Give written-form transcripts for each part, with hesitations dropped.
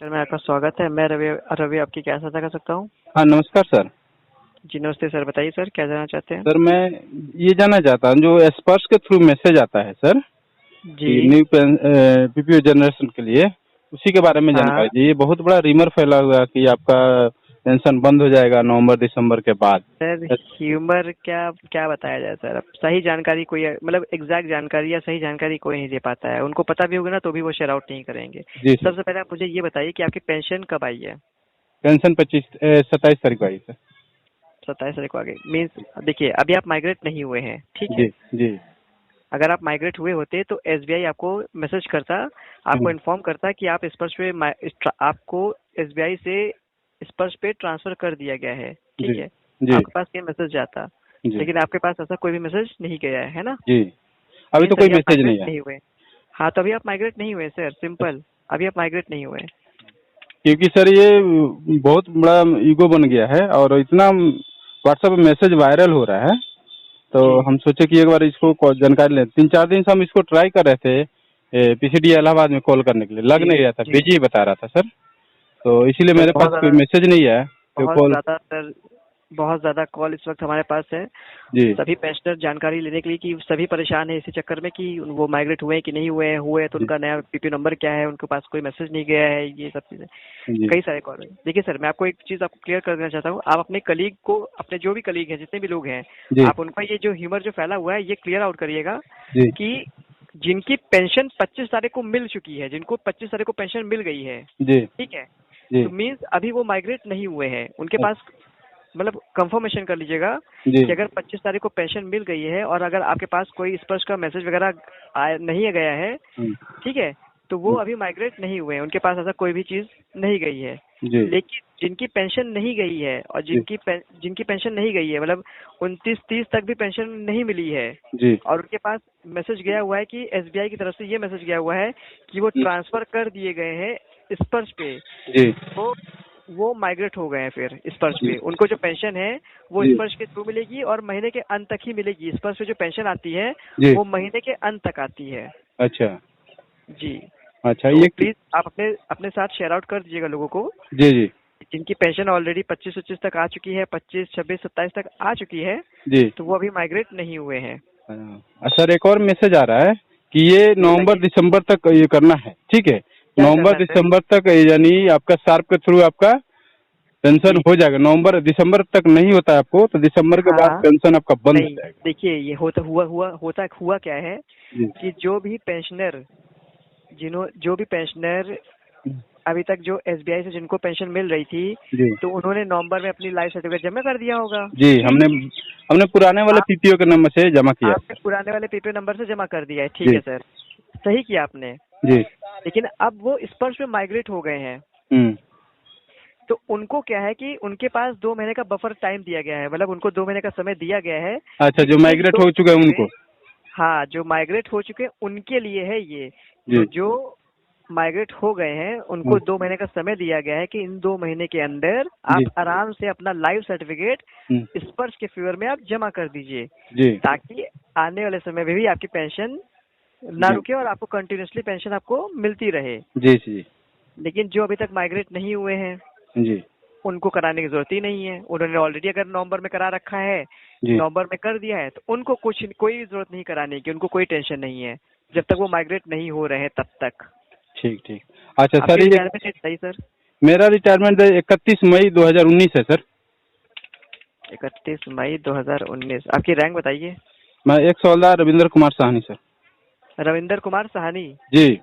Sir मैं आपका स्वागत है। मैं रवि रवि आपकी क्या सहायता कर सकता हूँ? हाँ नमस्कार सर। जी नमस्ते सर, बताइए सर क्या जानना चाहते हैं? सर मैं ये जानना चाहता हूँ जो स्पर्श के थ्रू मैसेज आता है सर जी। कि न्यू पीपीओ जनरेशन के लिए, उसी के बारे में हाँ जानकारी चाहिए। ये बहुत बड़ा रिमर फैला हुआ है कि आपका पेंशन बंद हो जाएगा नवंबर दिसंबर के बाद। सर, ह्यूमर क्या क्या बताया जाए सर। अब सही जानकारी कोई मतलब एग्जैक्ट जानकारी या सही जानकारी कोई नहीं दे पाता है। उनको पता भी होगा ना तो भी वो शेयर आउट नहीं करेंगे। जी सर। सबसे पहले आप मुझे ये बताइए कि आपकी पेंशन कब आई है? पेंशन 27 तारीख को आई सर। 27 तारीख को आ गई मीन्स देखिए अभी आप माइग्रेट नहीं हुए हैं, ठीक है। जी जी। अगर आप माइग्रेट हुए होते तो एसबीआई आपको मैसेज करता, आपको इन्फॉर्म करता कि आप स्पर्श पे आपको एसबीआई से स्पर्श पे ट्रांसफर कर दिया गया है, जी ठीक है। जी आपके पास ये मैसेज जाता, जी लेकिन आपके पास ऐसा कोई भी मैसेज नहीं गया है ना। जी। अभी तो मीन्स कोई अभी आप मैसेज माइग्रेट नहीं आया। नहीं हुए। हाँ तो अभी आप माइग्रेट नहीं हुए सर, सिंपल। अभी आप माइग्रेट नहीं हुए। क्योंकि सर ये बहुत बड़ा ईगो बन गया है और इतना व्हाट्सएप पे मैसेज वायरल हो रहा है, तो जी हम सोचे कि एक बार इसको जानकारी लें। 3-4 दिन से हम इसको ट्राई कर रहे थे पीसीडी इलाहाबाद में कॉल करने के लिए, लग जी नहीं रहा था, जी। बिजी बता रहा था सर। तो इसीलिए सर मेरे पास कोई मैसेज नहीं आया तो बहुत कॉल। ज्यादा सर, बहुत ज्यादा कॉल इस वक्त हमारे पास है। जी सभी पेंशनर जानकारी लेने के लिए कि सभी परेशान है इसी चक्कर में कि वो माइग्रेट हुए हैं कि नहीं हुए हैं, हुए हैं तो जी उनका नया पीपी नंबर क्या है, उनके पास कोई मैसेज नहीं गया है, ये सब चीजें। जी कई सारे कॉल है। देखिए सर, मैं आपको एक चीज आपको क्लियर कर देना चाहता हूँ। आप अपने कलीग को, अपने जो भी कलीग हैं, जितने भी लोग हैं, जी आप उनका ये जो ह्यूमर जो फैला हुआ है ये क्लियर आउट करिएगा जी कि जिनकी पेंशन 25 तारीख को मिल चुकी है, जिनको 25 तारीख को पेंशन मिल गई है, जी ठीक है, जी तो मीन्स अभी वो माइग्रेट नहीं हुए हैं, उनके पास मतलब कंफर्मेशन कर लीजिएगा जी कि अगर 25 तारीख को पेंशन मिल गई है और अगर आपके पास कोई स्पर्श का मैसेज वगैरह नहीं गया है, हम्म, ठीक है, तो वो अभी माइग्रेट नहीं हुए हैं, उनके पास ऐसा कोई भी चीज नहीं गई है। जी लेकिन जिनकी पेंशन नहीं गई है और जी जिनकी पेंशन नहीं गई है मतलब 29-30 तक भी पेंशन नहीं मिली है जी और उनके पास मैसेज गया हुआ है कि एसबीआई की तरफ से ये मैसेज गया हुआ है कि वो ट्रांसफर कर दिए गए हैं स्पर्श पे, जी तो वो माइग्रेट हो गए हैं फिर स्पर्श जी पे। उनको जो पेंशन है वो जी स्पर्श के थ्रू मिलेगी और महीने के अंत तक ही मिलेगी। स्पर्श पे जो पेंशन आती है जी। वो महीने के अंत तक आती है। अच्छा जी। अच्छा। तो ये प्लीज आप अपने अपने साथ शेयर आउट कर दीजिएगा लोगों को जी जी जिनकी पेंशन ऑलरेडी 25-25 तक आ चुकी है, 25-26-27 तक आ चुकी है, जी। तो वो अभी माइग्रेट नहीं हुए हैं। सर एक और मैसेज आ रहा है कि ये जी नवंबर बताइए। दिसंबर तक ये करना है, ठीक है। क्या नवंबर करना है सर? दिसंबर तक यानी आपका सार्प के थ्रू आपका पेंशन जी। हो जाएगा। नवंबर दिसंबर तक नहीं होता है आपको, तो दिसंबर के हाँ बाद हाँ। पेंशन आपका बंद हो नहीं जाएगा। देखिए, ये हुआ क्या है जी कि जो भी पेंशनर जो भी पेंशनर अभी तक जो एसबीआई से जिनको पेंशन मिल रही थी, जी तो उन्होंने नवंबर में अपनी लाइफ सर्टिफिकेट जमा कर दिया होगा, जी। ठीक। हमने हमने पुराने वाले आप पीपीओ के नंबर से जमा किया आपने है सर। पुराने वाले पीपीओ नंबर से जमा कर दिया है, ठीक जी है सर, सही किया आपने। जी। लेकिन अब वो स्पर्श में माइग्रेट हो गए हैं, हम्म। तो उनको क्या है कि उनके पास 2 महीने का बफर टाइम दिया गया है, मतलब उनको 2 महीने का समय दिया गया है अच्छा, कि जो इन माइग्रेट दो हो चुके हैं महीने उनको। में, हाँ, जो माइग्रेट हो चुके हैं उनके लिए है ये। तो जी। जो माइग्रेट हो गए हैं उनको 2 महीने का समय दिया गया है कि इन 2 महीने के अंदर जी आप आराम से अपना लाइफ सर्टिफिकेट हम्म, स्पर्श के फेवर में आप जमा कर दीजिए, जी ताकि आने वाले समय में भी आपकी पेंशन ना जी रुके और आपको कंटिन्यूसली पेंशन आपको मिलती रहे। जी जी लेकिन जो अभी तक माइग्रेट नहीं हुए हैं जी उनको कराने की जरूरत ही नहीं है। उन्होंने ऑलरेडी अगर नवंबर में करा रखा है, जी। नवंबर में कर दिया है, तो उनको कोई भी जरूरत नहीं कराने की, उनको कोई टेंशन नहीं है जब तक वो माइग्रेट नहीं हो रहे हैं तब तक। ठीक ठीक। अच्छा आपकी सर, ये रिटायरमेंट डेट सही सर? मेरा रिटायरमेंट 31 मई 2019 है सर। 31 मई 2019। आपकी रैंक बताइए? मैं एक हवलदार रविंद्र कुमार साहनी सर। रविंदर कुमार साहनी। जी।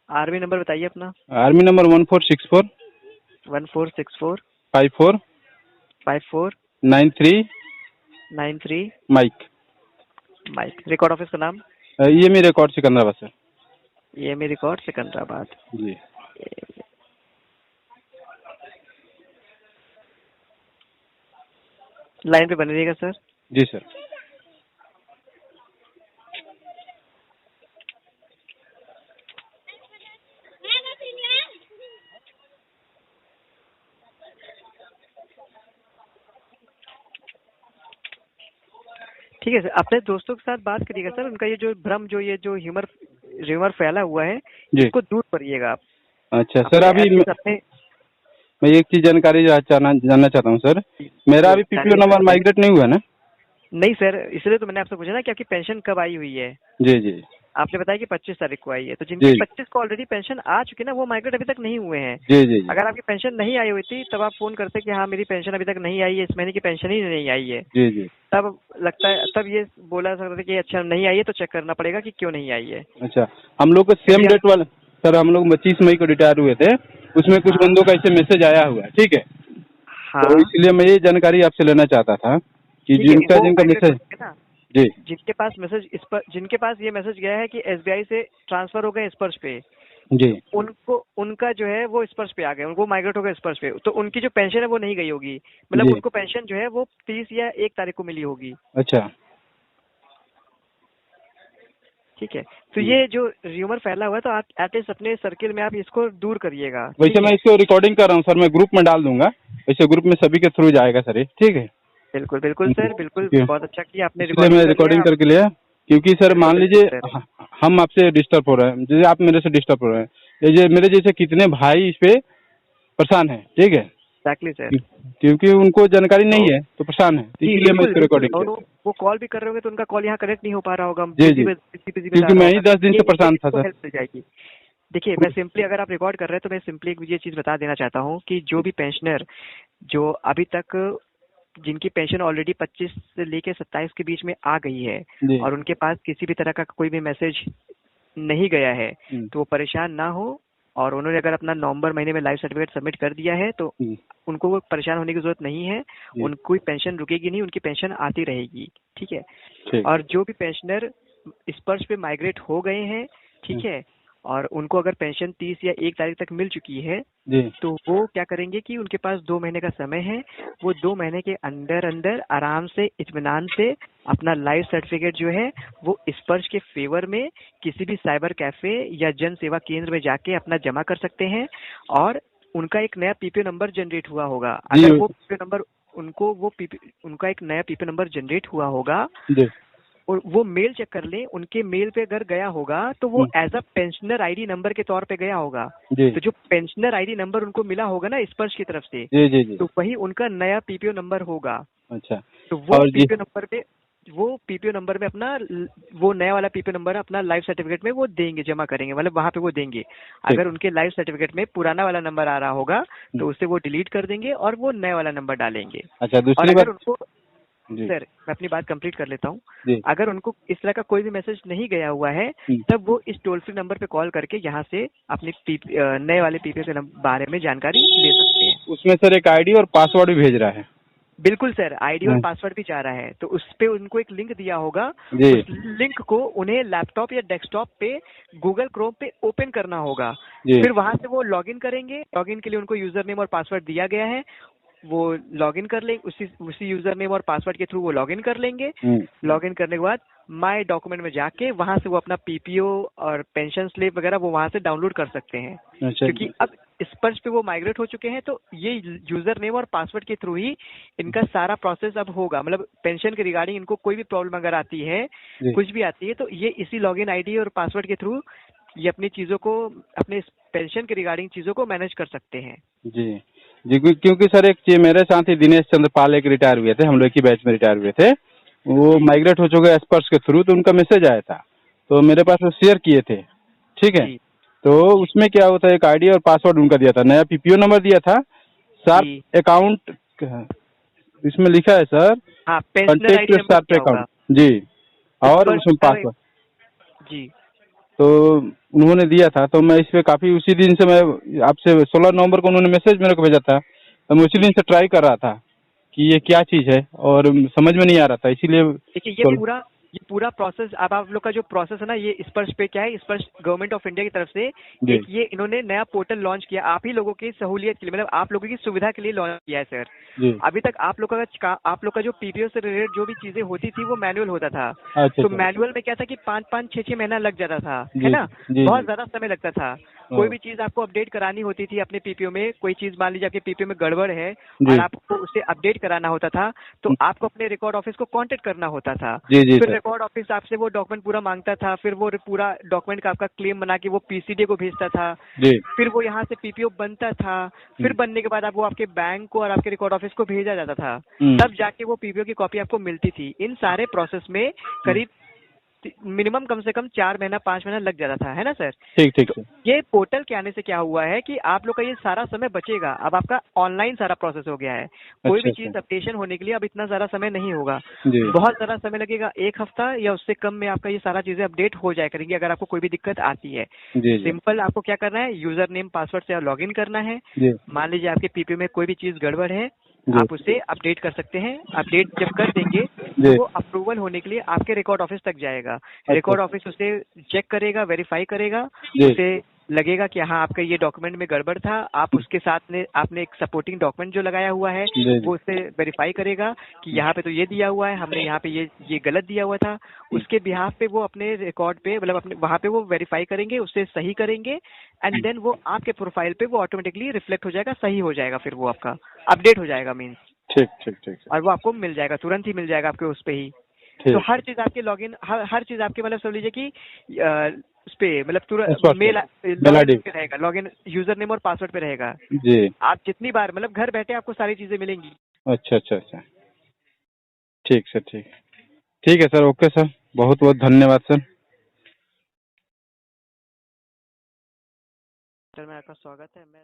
आर्मी नंबर बताइए अपना? Army number 1464 1464 54 54 93 93 mike. Mike. Record office का नाम? ये मेरे रिकॉर्ड सिकंदराबाद सर। ये मेरी रिकॉर्ड सिकंदराबाद। जी लाइन पे बने रहिएगा सर। जी सर। ठीक ठीक है सर, अपने दोस्तों के साथ बात करिएगा सर, उनका ये जो भ्रम, जो ये जो ह्यूमर फैला हुआ है, जी। इसको दूर करिएगा आप। अच्छा सर, अभी मैं एक चीज जानकारी जानना चाहता हूँ सर, मेरा अभी पीपीओ नंबर माइग्रेट नहीं हुआ ना? नहीं सर, इसलिए तो मैंने आपसे पूछा ना कि आपकी पेंशन कब आई हुई है। जी जी। आपने बताया कि 25 तारीख को आई है, तो जिनकी 25 को ऑलरेडी पेंशन आ चुकी है ना, वो माइग्रेट अभी तक नहीं हुए हैं। जी जी। अगर आपकी पेंशन नहीं आई हुई थी तब आप फोन करते कि हाँ मेरी पेंशन अभी तक नहीं आई है, इस महीने की पेंशन ही नहीं आई है। जी जी। तब लगता है, तब ये बोला सकता था कि अच्छा नहीं आई है तो चेक करना पड़ेगा कि क्यों नहीं आई है। अच्छा, हम लोग को सेम डेट वाला सर, हम लोग 25 मई को रिटायर हुए थे, उसमें कुछ बंदों का ऐसे मैसेज आया हुआ है, ठीक है। हाँ, तो इसलिए मैं ये जानकारी आपसे लेना चाहता था कि जिनका मैसेज जी, जिनके पास मैसेज इस पर, जिनके पास ये मैसेज गया है कि एसबीआई से ट्रांसफर हो गए स्पर्श पे जी, उनको, उनका जो है वो स्पर्श पे आ गए, उनको माइग्रेट हो गए स्पर्श पे, तो उनकी जो पेंशन है वो नहीं गई होगी, मतलब उनको पेंशन जो है वो 30 या 1 तारीख को मिली होगी। अच्छा, ठीक है, तो ये जो र्यूमर फैला हुआ है तो आप एटलीस्ट अपने सर्किल में आप इसको दूर करिएगा। वैसे मैं इसको रिकॉर्डिंग कर रहा हूँ सर, मैं ग्रुप में डाल दूंगा, वैसे ग्रुप में सभी के थ्रू जाएगा सर ये, ठीक है। बिल्कुल बिल्कुल सर, बिल्कुल, बहुत अच्छा किया आपने रिकॉर्डिंग करके लिया, क्योंकि सर मान लीजिए हम आपसे डिस्टर्ब हो रहे हैं, जैसे आप मेरे से डिस्टर्ब हो रहे हैं, ये मेरे जैसे कितने भाई इस पे परेशान है, ठीक है। एक्जैक्टली सर, क्योंकि उनको जानकारी नहीं है तो परेशान है, इसलिए मैं इसको रिकॉर्डिंग किया। वो कॉल भी कर रहे होंगे तो उनका कॉल यहाँ कनेक्ट नहीं हो पा रहा होगा। जी जी, क्योंकि मैं ही 10 दिन से परेशान था सर। हेल्प मिल जाएगी। देखिए, मैं सिंपली, अगर आप रिकॉर्ड कर रहे हैं तो मैं सिंपली ये चीज बता देना चाहता हूँ कि जो भी पेंशनर जो अभी तक, जिनकी पेंशन ऑलरेडी 25 से लेके 27 के बीच में आ गई है और उनके पास किसी भी तरह का कोई भी मैसेज नहीं गया है, तो वो परेशान ना हो, और उन्होंने अगर अपना नवंबर महीने में लाइफ सर्टिफिकेट सबमिट कर दिया है तो उनको वो परेशान होने की जरूरत नहीं है, उनको पेंशन रुकेगी नहीं, उनकी पेंशन आती रहेगी, ठीक है। और जो भी पेंशनर स्पर्श पे माइग्रेट हो गए हैं, ठीक है, और उनको अगर पेंशन 30 या 1 तारीख तक मिल चुकी है तो वो क्या करेंगे कि उनके पास 2 महीने का समय है, वो 2 महीने के अंदर अंदर आराम से इत्मीनान से अपना लाइफ सर्टिफिकेट जो है वो स्पर्श के फेवर में किसी भी साइबर कैफे या जन सेवा केंद्र में जाके अपना जमा कर सकते हैं, और उनका एक नया पीपीओ नंबर जनरेट हुआ होगा। अगर वो पीपीओ नंबर उनका एक नया पीपीओ नंबर जनरेट हुआ होगा और वो मेल चेक कर लें, उनके मेल पे अगर गया होगा तो वो as a pensioner ID number के तौर पे गया होगा। तो जो पेंशनर आईडी नंबर उनको मिला होगा ना स्पर्श की तरफ से, तो वही उनका नया पीपीओ नंबर होगा। अच्छा, तो वो पीपीओ नंबर में अपना वो नया वाला पीपीओ नंबर अपना लाइफ सर्टिफिकेट में वो देंगे, जमा करेंगे, मतलब वहां पे वो देंगे। अगर उनके लाइफ सर्टिफिकेट में पुराना वाला नंबर आ रहा होगा तो उससे वो डिलीट कर देंगे और वो नया वाला नंबर डालेंगे। अच्छा, दूसरी बात उनको, सर मैं अपनी बात कंप्लीट कर लेता हूँ। अगर उनको इस तरह का कोई भी मैसेज नहीं गया हुआ है तब वो इस टोल फ्री नंबर पे कॉल करके यहाँ से अपने नए वाले पीपीओ के बारे में जानकारी ले सकते हैं। उसमें सर एक आईडी और पासवर्ड भी भेज रहा है। बिल्कुल सर, आईडी और पासवर्ड भी चाह रहा है, तो उस पे उनको एक लिंक दिया होगा, उस लिंक को उन्हें लैपटॉप या डेस्कटॉप पे गूगल क्रोम पे ओपन करना होगा, फिर वहां से वो लॉगिन करेंगे। लॉगिन के लिए उनको यूजर नेम और पासवर्ड दिया गया है, वो लॉगिन कर लेंगे, उसी यूजर नेम और पासवर्ड के थ्रू वो लॉगिन कर लेंगे। लॉगिन करने के बाद माय डॉक्यूमेंट में जाके वहां से वो अपना पीपीओ और पेंशन स्लिप वगैरह वो वहां से डाउनलोड कर सकते हैं। क्योंकि अब स्पर्श पे वो माइग्रेट हो चुके हैं तो ये यूजर नेम और पासवर्ड के थ्रू ही इनका सारा प्रोसेस अब होगा। मतलब पेंशन के रिगार्डिंग इनको कोई भी प्रॉब्लम अगर आती है, कुछ भी आती है, तो ये इसी लॉगिन आईडी और पासवर्ड के थ्रू ये अपनी चीजों को, अपने पेंशन के रिगार्डिंग चीजों को मैनेज कर सकते हैं। जी जी, क्योंकि सर एक चीज, मेरे साथ ही दिनेश चंद्र पाल एक रिटायर हुए थे, हम लोग की बैच में रिटायर हुए थे, वो माइग्रेट हो चुके स्पर्श के थ्रू, तो उनका मैसेज आया था तो मेरे पास वो शेयर किए थे, ठीक है। तो उसमें क्या होता है, एक आईडी और पासवर्ड उनका दिया था, नया पीपीओ नंबर दिया था, शार्प अकाउंट इसमें लिखा है सर, कॉन्टेक्ट शार्प अकाउंट जी, और उसमें पासवर्ड जी, तो उन्होंने दिया था। तो मैं इस पे काफी, उसी दिन से मैं आपसे 16 नवंबर को उन्होंने मैसेज मेरे को भेजा था, तो मैं उसी दिन से ट्राई कर रहा था कि ये क्या चीज है और समझ में नहीं आ रहा था, इसीलिए। देखिए, ये पूरा प्रोसेस, अब आप लोग का जो प्रोसेस है ना, ये स्पर्श पे क्या है, स्पर्श गवर्नमेंट ऑफ इंडिया की तरफ से जी एक ये इन्होंने नया पोर्टल लॉन्च किया, आप ही लोगों की सहूलियत के लिए, मतलब आप लोगों की सुविधा के लिए लॉन्च किया है सर। जी। अभी तक आप लोग का जो पीपीओ से रिलेटेड जो भी चीजें होती थी वो मैनुअल होता था। अच्छा तो अच्छा। मैनुअल में क्या था कि 5-5, 6-6 महीना लग जाता था, है जी ना, जी बहुत जी। ज्यादा समय लगता था। हाँ, कोई भी चीज आपको अपडेट करानी होती थी अपने पीपीओ में, कोई चीज मान लीजिए आपके पीपीओ में गड़बड़ है और जी आपको उसे अपडेट कराना होता था, तो आपको अपने रिकॉर्ड ऑफिस को कांटेक्ट करना होता था। जी जी फिर सर। रिकॉर्ड ऑफिस आपसे वो डॉक्यूमेंट पूरा मांगता था, फिर वो पूरा डॉक्यूमेंट का आपका क्लेम बना के वो पीसीडी को भेजता था, जी। फिर वो यहाँ से पीपीओ बनता था, फिर बनने के बाद आप वो आपके बैंक को और आपके रिकॉर्ड ऑफिस को भेजा जाता था, तब जाके वो पीपीओ की कॉपी आपको मिलती थी। इन सारे प्रोसेस में करीब मिनिमम कम से कम 4 महीना 5 महीना लग जाता था, है ना सर। ठीक ठीक तो सर। ये पोर्टल के आने से क्या हुआ है कि आप लोग का ये सारा समय बचेगा, अब आपका ऑनलाइन सारा प्रोसेस हो गया है। कोई अच्छा भी अच्छा। चीज अपडेशन होने के लिए अब इतना सारा समय नहीं होगा, जी बहुत सारा समय लगेगा, 1 हफ्ता या उससे कम में आपका ये सारा चीजें अपडेट हो जाया करेंगी अगर आपको कोई भी दिक्कत आती है। जी जी सिंपल आपको क्या करना है, यूजर नेम पासवर्ड से लॉग इन करना है। जी मान लीजिए आपके पीपीओ में कोई भी चीज गड़बड़ है, जी आप उसे अपडेट कर सकते हैं। अपडेट जब कर देंगे तो जी। वो अप्रूवल होने के लिए आपके रिकॉर्ड ऑफिस तक जाएगा। अच्छा रिकॉर्ड ऑफिस उसे चेक करेगा, वेरीफाई करेगा, जी उसे लगेगा कि हाँ आपका ये डॉक्यूमेंट में गड़बड़ था, आप उसके साथ में आपने एक सपोर्टिंग डॉक्यूमेंट जो लगाया हुआ है जी जी। वो उसे वेरीफाई करेगा कि यहाँ पे तो ये दिया हुआ है, हमने यहाँ पे ये गलत दिया हुआ था। उसके बिहाफ पे वो अपने रिकॉर्ड पे, मतलब अपने वहाँ पे वो वेरीफाई करेंगे, उससे सही करेंगे, एंड देन वो आपके प्रोफाइल पे वो ऑटोमेटिकली रिफ्लेक्ट हो जाएगा, सही हो जाएगा, फिर वो आपका अपडेट हो जाएगा मीन्स, ठीक ठीक ठीक सर। और वो आपको मिल जाएगा, तुरंत ही मिल जाएगा आपके उस पे ही। तो ठीक। हर चीज आपके लॉगिन, हर चीज आपके, मतलब समझ लीजिए कि उस पे मतलब तुरंत स्पष्ट है। मेल मेला लॉगिन डी। पे रहेगा, लॉगिन यूजर नेम और पासवर्ड पे रहेगा। जी। आप जितनी बार मतलब घर बैठे आपको सारी चीजें मिलेंगी। अच्छा अच्छा अच्छा। ठीक सर ठीक। ठीक है सर, ओके सर, बहुत बहुत धन्यवाद सर। सर मैं आपका स्वागत है। मैं